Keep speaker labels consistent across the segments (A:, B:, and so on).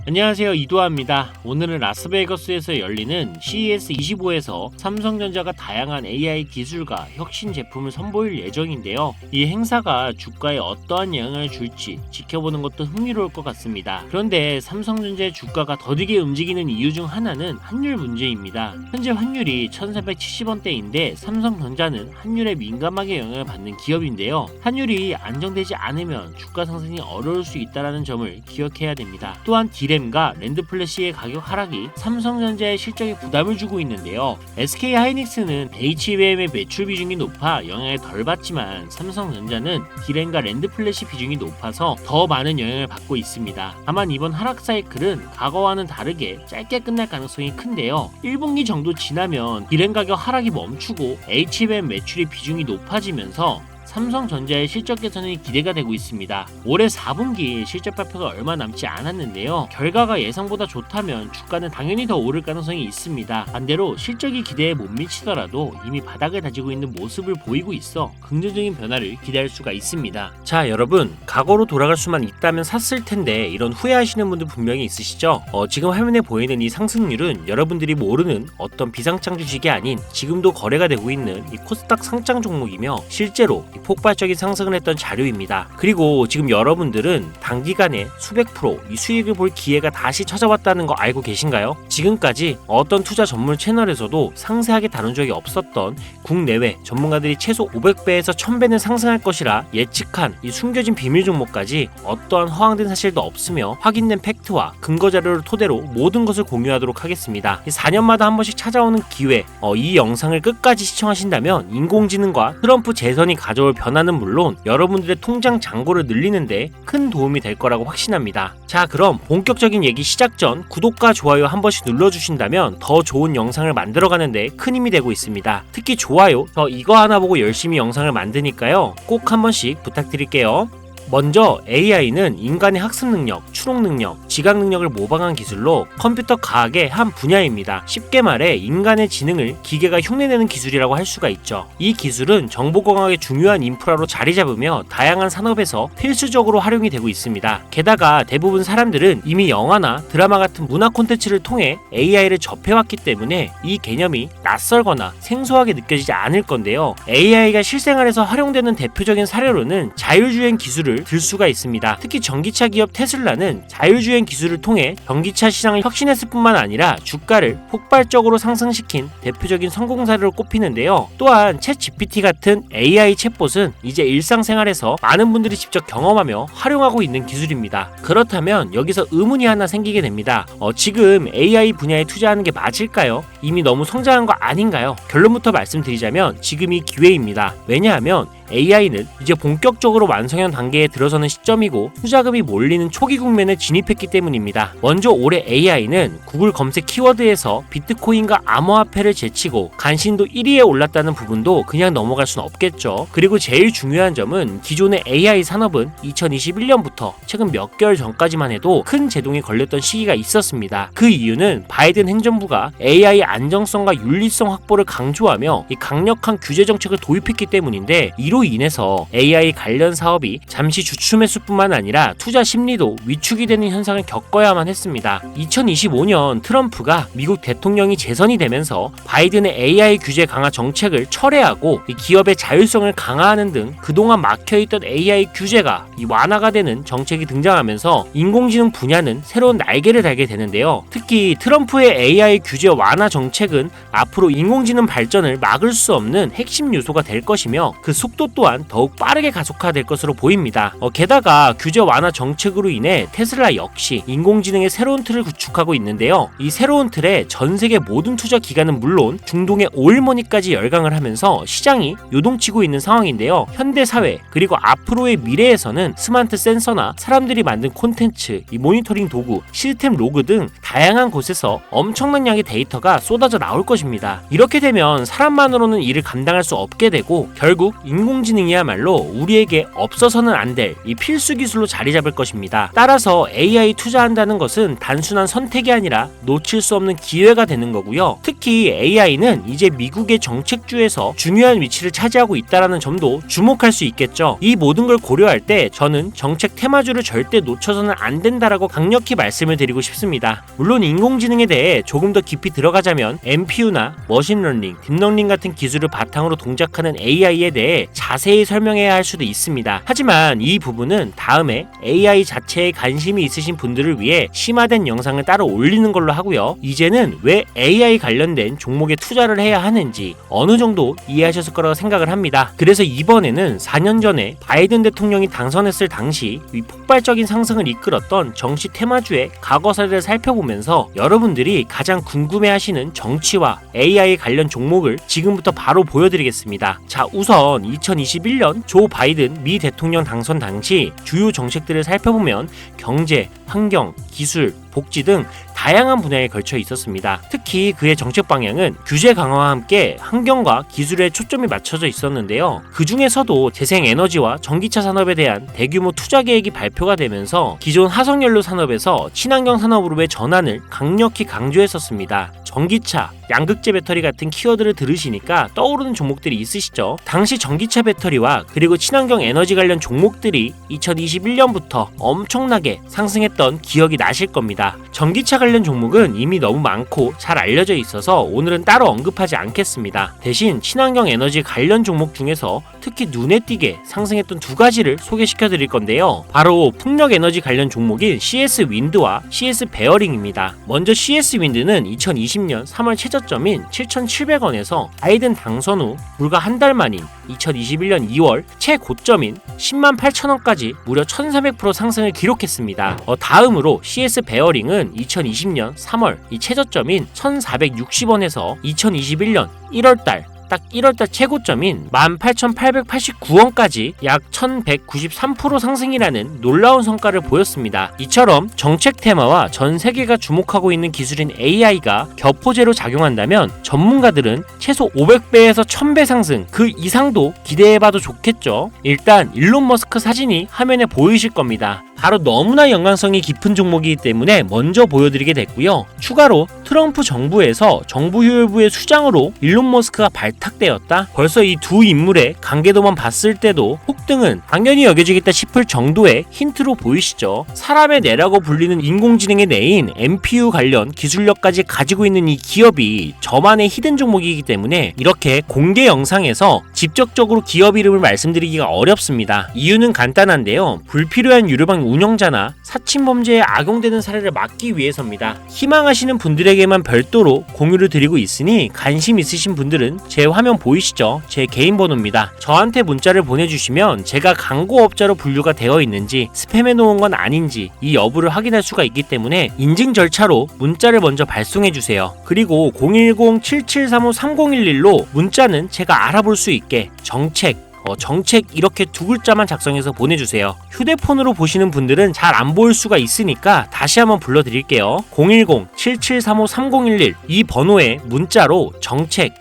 A: 안녕하세요, 이두아입니다. 오늘은 라스베이거스에서 열리는 CES25에서 삼성전자가 다양한 AI 기술과 혁신 제품을 선보일 예정인데요. 이 행사가 주가에 어떠한 영향을 줄지 지켜보는 것도 흥미로울 것 같습니다. 그런데 삼성전자의 주가가 더디게 움직이는 이유 중 하나는 환율 문제입니다. 현재 환율이 1370원대인데 삼성전자는 환율에 민감하게 영향을 받는 기업인데요. 환율이 안정되지 않으면 주가 상승이 어려울 수 있다는 점을 기억해야 됩니다. 또한 디램과 랜드플래시의 가격 하락이 삼성전자의 실적에 부담을 주고 있는데요. SK하이닉스는 HBM의 매출 비중이 높아 영향을 덜 받지만 삼성전자는 디램과 랜드플래시 비중이 높아서 더 많은 영향을 받고 있습니다. 다만 이번 하락 사이클은 과거와는 다르게 짧게 끝날 가능성이 큰데요. 1분기 정도 지나면 디램 가격 하락이 멈추고 HBM 매출의 비중이 높아지면서 삼성전자의 실적 개선이 기대가 되고 있습니다. 올해 4분기 실적 발표가 얼마 남지 않았는데요. 결과가 예상보다 좋다면 주가는 당연히 더 오를 가능성이 있습니다. 반대로 실적이 기대에 못 미치더라도 이미 바닥을 다지고 있는 모습을 보이고 있어 긍정적인 변화를 기대할 수가 있습니다. 자, 여러분, 과거로 돌아갈 수만 있다면 샀을 텐데 이런 후회하시는 분들 분명히 있으시죠? 지금 화면에 보이는 이 상승률은 여러분들이 모르는 어떤 비상장 주식이 아닌 지금도 거래가 되고 있는 이 코스닥 상장 종목이며 실제로 폭발적인 상승을 했던 자료입니다. 그리고 지금 여러분들은 단기간에 수백 프로 이 수익을 볼 기회가 다시 찾아왔다는 거 알고 계신가요? 지금까지 어떤 투자 전문 채널에서도 상세하게 다룬 적이 없었던 국내외 전문가들이 최소 500배에서 1000배는 상승할 것이라 예측한 이 숨겨진 비밀 종목까지 어떠한 허황된 사실도 없으며 확인된 팩트와 근거 자료를 토대로 모든 것을 공유하도록 하겠습니다. 4년마다 한 번씩 찾아오는 기회, 이 영상을 끝까지 시청하신다면 인공지능과 트럼프 재선이 가져올 변화는 물론 여러분들의 통장 잔고를 늘리는데 큰 도움이 될 거라고 확신합니다. 자, 그럼 본격적인 얘기 시작 전 구독과 좋아요 한 번씩 눌러주신다면 더 좋은 영상을 만들어가는데 큰 힘이 되고 있습니다. 특히 좋아요, 저 이거 하나 보고 열심히 영상을 만드니까요. 꼭 한 번씩 부탁드릴게요. 먼저 AI는 인간의 학습 능력, 추론 능력, 지각 능력을 모방한 기술로 컴퓨터 과학의 한 분야입니다. 쉽게 말해 인간의 지능을 기계가 흉내내는 기술이라고 할 수가 있죠. 이 기술은 정보공학의 중요한 인프라로 자리 잡으며 다양한 산업에서 필수적으로 활용이 되고 있습니다. 게다가 대부분 사람들은 이미 영화나 드라마 같은 문화 콘텐츠를 통해 AI를 접해왔기 때문에 이 개념이 낯설거나 생소하게 느껴지지 않을 건데요. AI가 실생활에서 활용되는 대표적인 사례로는 자율주행 기술을 들 수가 있습니다. 특히 전기차 기업 테슬라는 자율주행 기술을 통해 전기차 시장을 혁신했을 뿐만 아니라 주가를 폭발적으로 상승시킨 대표적인 성공 사례로 꼽히는데요. 또한 챗GPT 같은 AI 챗봇은 이제 일상생활에서 많은 분들이 직접 경험하며 활용하고 있는 기술입니다. 그렇다면 여기서 의문이 하나 생기게 됩니다. 지금 AI 분야에 투자하는 게 맞을까요? 이미 너무 성장한 거 아닌가요? 결론부터 말씀드리자면 지금이 기회입니다. 왜냐하면 AI는 이제 본격적으로 완성형 단계에 들어서는 시점이고 투자금이 몰리는 초기 국면에 진입했기 때문입니다. 먼저 올해 AI는 구글 검색 키워드에서 비트코인과 암호화폐를 제치고 간신도 1위에 올랐다는 부분도 그냥 넘어갈 순 없겠죠. 그리고 제일 중요한 점은 기존의 AI 산업은 2021년부터 최근 몇 개월 전까지만 해도 큰 제동이 걸렸던 시기가 있었습니다. 그 이유는 바이든 행정부가 AI 안정성과 윤리성 확보를 강조하며 이 강력한 규제 정책을 도입했기 때문인데 이로 인해서 AI 관련 사업이 잠시 주춤했을 뿐만 아니라 투자 심리도 위축이 되는 현상을 겪어야만 했습니다. 2025년 트럼프가 미국 대통령이 재선이 되면서 바이든의 AI 규제 강화 정책을 철회하고 기업의 자율성을 강화하는 등 그동안 막혀있던 AI 규제가 완화가 되는 정책이 등장하면서 인공지능 분야는 새로운 날개를 달게 되는데요. 특히 트럼프의 AI 규제 완화 정책은 앞으로 인공지능 발전을 막을 수 없는 핵심 요소가 될 것이며 그 속도 또한 더욱 빠르게 가속화될 것으로 보입니다. 게다가 규제 완화 정책으로 인해 테슬라 역시 인공지능의 새로운 틀을 구축하고 있는데요. 이 새로운 틀에 전 세계 모든 투자 기관은 물론 중동의 오일머니까지 열강을 하면서 시장이 요동치고 있는 상황인데요. 현대 사회 그리고 앞으로의 미래에서는 스마트 센서나 사람들이 만든 콘텐츠, 이 모니터링 도구, 시스템 로그 등 다양한 곳에서 엄청난 양의 데이터가 쏟아져 나올 것입니다. 이렇게 되면 사람만으로는 이를 감당할 수 없게 되고 결국 인공 인공지능이야말로 우리에게 없어서는 안 될 이 필수 기술로 자리 잡을 것입니다. 따라서 AI 투자한다는 것은 단순한 선택이 아니라 놓칠 수 없는 기회가 되는 거고요. 특히 AI는 이제 미국의 정책주에서 중요한 위치를 차지하고 있다는 점도 주목할 수 있겠죠. 이 모든 걸 고려할 때 저는 정책 테마주를 절대 놓쳐서는 안 된다라고 강력히 말씀을 드리고 싶습니다. 물론 인공지능에 대해 조금 더 깊이 들어가자면 NPU나 머신러닝, 딥러닝 같은 기술을 바탕으로 동작하는 AI에 대해 자세히 설명해야 할 수도 있습니다. 하지만 이 부분은 다음에 AI 자체에 관심이 있으신 분들을 위해 심화된 영상을 따로 올리는 걸로 하고요. 이제는 왜 AI 관련된 종목에 투자를 해야 하는지 어느 정도 이해하셨을 거라고 생각을 합니다. 그래서 이번에는 4년 전에 바이든 대통령이 당선했을 당시 이 폭발적인 상승을 이끌었던 정치 테마주의 과거사를 살펴보면서 여러분들이 가장 궁금해하시는 정치와 AI 관련 종목을 지금부터 바로 보여드리겠습니다. 자, 우선 2021년 조 바이든 미 대통령 당선 당시 주요 정책들을 살펴보면 경제, 환경, 기술, 복지 등 다양한 분야에 걸쳐 있었습니다. 특히 그의 정책 방향은 규제 강화와 함께 환경과 기술에 초점이 맞춰져 있었는데요. 그 중에서도 재생에너지와 전기차 산업에 대한 대규모 투자 계획이 발표가 되면서 기존 화석연료 산업에서 친환경 산업으로의 전환을 강력히 강조했었습니다. 전기차, 양극재 배터리 같은 키워드를 들으시니까 떠오르는 종목들이 있으시죠? 당시 전기차 배터리와 그리고 친환경 에너지 관련 종목들이 2021년부터 엄청나게 상승했던 기억이 나실 겁니다. 전기차 관련 종목은 이미 너무 많고 잘 알려져 있어서 오늘은 따로 언급하지 않겠습니다. 대신 친환경 에너지 관련 종목 중에서 특히 눈에 띄게 상승했던 두 가지를 소개시켜 드릴 건데요. 바로 풍력 에너지 관련 종목인 CS 윈드와 CS 베어링입니다. 먼저 CS 윈드는 2020년 3월 최저점인 7,700원에서 바이든 당선 후 불과 한 달 만인 2021년 2월 최고점인 108,000원까지 무려 1,400% 상승을 기록했습니다. 다음으로 CS 베어링은 2020년 3월 이 최저점인 1,460원에서 2021년 1월달 딱 1월달 최고점인 18,889원까지 약 1193% 상승이라는 놀라운 성과를 보였습니다. 이처럼 정책 테마와 전 세계가 주목하고 있는 기술인 AI가 격포제로 작용한다면 전문가들은 최소 500배에서 1000배 상승 그 이상도 기대해봐도 좋겠죠. 일단 일론 머스크 사진이 화면에 보이실 겁니다. 바로 너무나 연관성이 깊은 종목이기 때문에 먼저 보여드리게 됐고요. 추가로 트럼프 정부에서 정부효율부의 수장으로 일론 머스크가 발탁되었다? 벌써 이 두 인물의 관계도만 봤을 때도 폭등은 당연히 여겨지겠다 싶을 정도의 힌트로 보이시죠? 사람의 뇌라고 불리는 인공지능의 뇌인 NPU 관련 기술력까지 가지고 있는 이 기업이 저만의 히든 종목이기 때문에 이렇게 공개 영상에서 직접적으로 기업 이름을 말씀드리기가 어렵습니다. 이유는 간단한데요. 불필요한 유료방 운영자나 사칭범죄에 악용되는 사례를 막기 위해서입니다. 희망하시는 분들에게만 별도로 공유를 드리고 있으니 관심 있으신 분들은 제 화면 보이시죠? 제 개인 번호입니다. 저한테 문자를 보내주시면 제가 광고업자로 분류가 되어 있는지 스팸해 놓은 건 아닌지 이 여부를 확인할 수가 있기 때문에 인증 절차로 문자를 먼저 발송해주세요. 그리고 010-7735-3011로 문자는 제가 알아볼 수 있게 정책 이렇게 두 글자만 작성해서 보내주세요. 휴대폰으로 보시는 분들은 잘 안 보일 수가 있으니까 다시 한번 불러드릴게요. 010-7735-3011 이 번호에 문자로 정책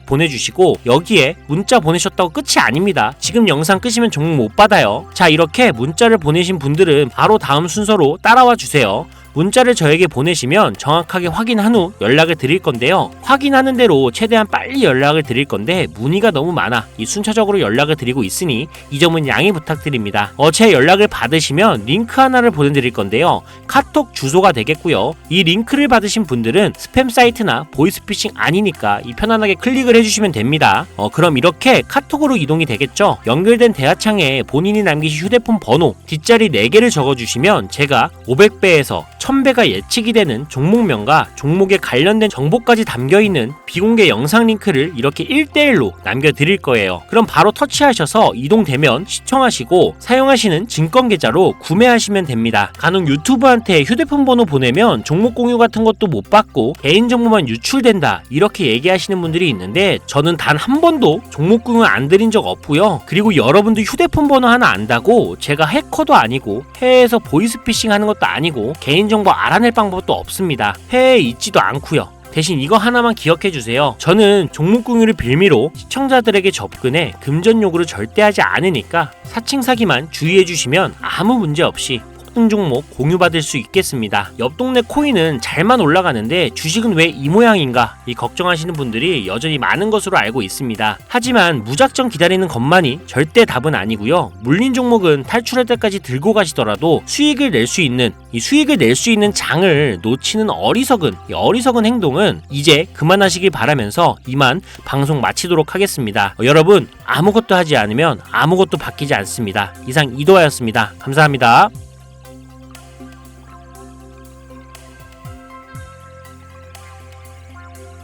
A: 보내주시고 여기에 문자 보내셨다고 끝이 아닙니다. 지금 영상 끄시면 종목 못 받아요. 자, 이렇게 문자를 보내신 분들은 바로 다음 순서로 따라와 주세요. 문자를 저에게 보내시면 정확하게 확인한 후 연락을 드릴 건데요. 확인하는 대로 최대한 빨리 연락을 드릴 건데 문의가 너무 많아 이 순차적으로 연락을 드리고 있으니 이 점은 양해 부탁드립니다. 제 연락을 받으시면 링크 하나를 보내드릴 건데요. 카톡 주소가 되겠고요. 이 링크를 받으신 분들은 스팸 사이트나 보이스피싱 아니니까 이 편안하게 클릭을 해주시면 됩니다. 그럼 이렇게 카톡으로 이동이 되겠죠. 연결된 대화창에 본인이 남기신 휴대폰 번호 뒷자리 4개를 적어주시면 제가 500배에서 1000배가 예측이 되는 종목명과 종목에 관련된 정보까지 담겨있는 비공개 영상 링크를 이렇게 1대1로 남겨드릴 거예요. 그럼 바로 터치하셔서 이동되면 시청하시고 사용하시는 증권계좌로 구매하시면 됩니다. 간혹 유튜브한테 휴대폰 번호 보내면 종목 공유 같은 것도 못 받고 개인정보만 유출된다 이렇게 얘기하시는 분들이 있는데 저는 단 한 번도 종목 공유 안 드린 적 없고요. 그리고 여러분들 휴대폰 번호 하나 안다고 제가 해커도 아니고 해외에서 보이스피싱 하는 것도 아니고 개인정보 알아낼 방법도 없습니다. 해외에 있지도 않고요. 대신 이거 하나만 기억해주세요. 저는 종목 공유를 빌미로 시청자들에게 접근해 금전 요구를 절대 하지 않으니까 사칭 사기만 주의해주시면 아무 문제 없이 폭등 종목 공유받을 수 있겠습니다. 옆 동네 코인은 잘만 올라가는데 주식은 왜 이 모양인가 이 걱정하시는 분들이 여전히 많은 것으로 알고 있습니다. 하지만 무작정 기다리는 것만이 절대 답은 아니고요. 물린 종목은 탈출할 때까지 들고 가시더라도 수익을 낼 수 있는 장을 놓치는 어리석은 행동은 이제 그만하시길 바라면서 이만 방송 마치도록 하겠습니다. 여러분 아무것도 하지 않으면 아무것도 바뀌지 않습니다. 이상 이도하였습니다. 감사합니다.